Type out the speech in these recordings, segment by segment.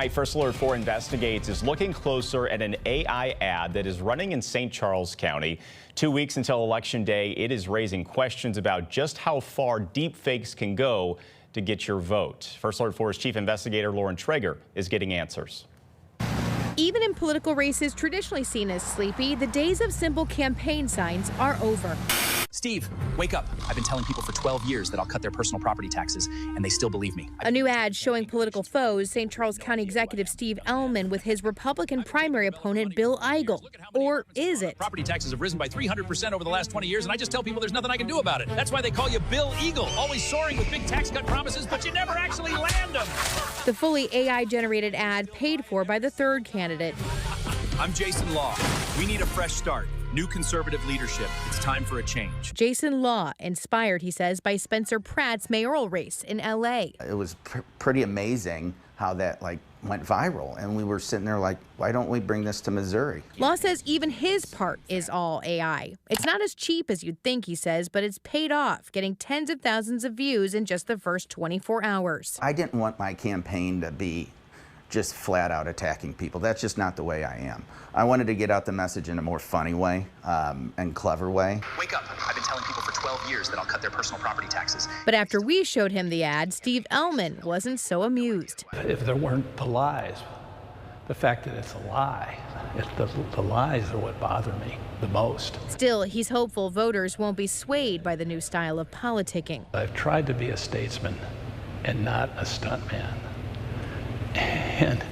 First Alert 4 Investigates is looking closer at an AI ad that is running in St. Charles County. 2 weeks until Election Day, it is raising questions about just how far deepfakes can go to get your vote. First Alert 4's Chief Investigator Lauren Traeger is getting answers. Even in political races traditionally seen as sleepy, the days of simple campaign signs are over. Steve, wake up. I've been telling people for 12 years that I'll cut their personal property taxes, and they still believe me. A new ad showing political foes, St. Charles County Executive Steve Ellman with his Republican primary opponent Bill Eigel. Or is it? Property taxes have risen by 300% over the last 20 years, and I just tell people there's nothing I can do about it. That's why they call you Bill Eagle, always soaring with big tax cut promises, but you never actually land them. The fully AI-generated ad paid for by the third candidate. I'm Jason Law. We need a fresh start. New conservative leadership. It's time for a change. Jason Law, inspired, he says, by Spencer Pratt's mayoral race in L.A. It was pretty amazing how that went viral, and we were sitting there like, why don't we bring this to Missouri? Law says even his part is all AI. It's not as cheap as you'd think, he says, but it's paid off, getting tens of thousands of views in just the first 24 hours. I didn't want my campaign to be just flat out attacking people. That's just not the way I am. I wanted to get out the message in a more funny way and clever way. Wake up. I've been telling people for 12 years that I'll cut their personal property taxes. But after we showed him the ad, Steve Ellman wasn't so amused. If there weren't the lies, the fact that it's a lie, the lies are what bother me the most. Still, he's hopeful voters won't be swayed by the new style of politicking. I've tried to be a statesman and not a stuntman. And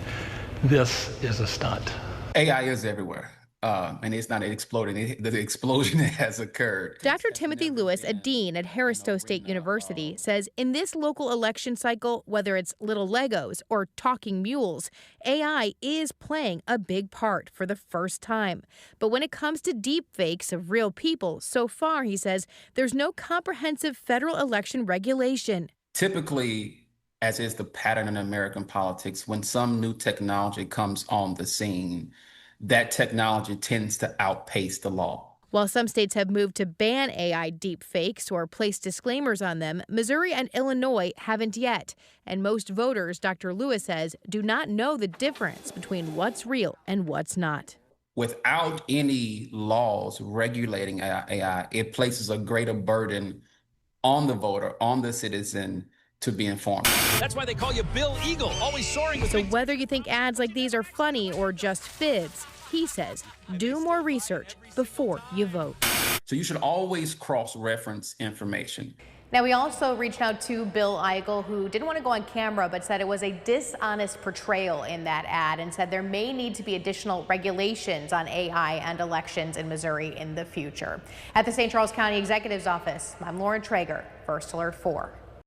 this is a stunt. AI is everywhere, and it's not exploding. The explosion has occurred. Dr. Timothy Lewis, a dean at Harris-Stowe State University, says in this local election cycle, whether it's little Legos or talking mules, AI is playing a big part for the first time. But when it comes to deep fakes of real people, so far, he says, there's no comprehensive federal election regulation. Typically, as is the pattern in American politics, when some new technology comes on the scene, that technology tends to outpace the law. While some states have moved to ban AI deepfakes or place disclaimers on them, Missouri and Illinois haven't yet. And most voters, Dr. Lewis says, do not know the difference between what's real and what's not. Without any laws regulating AI, it places a greater burden on the voter, on the citizen, to be informed. That's why they call you Bill Eagle, always soaring with So whether you think ads like these are funny or just fibs, he says, do more research before you vote. So you should always cross-reference information. Now, we also reached out to Bill Eigel, who didn't want to go on camera, but said it was a dishonest portrayal in that ad and said there may need to be additional regulations on AI and elections in Missouri in the future. At the St. Charles County Executive's Office, I'm Lauren Traeger, First Alert 4.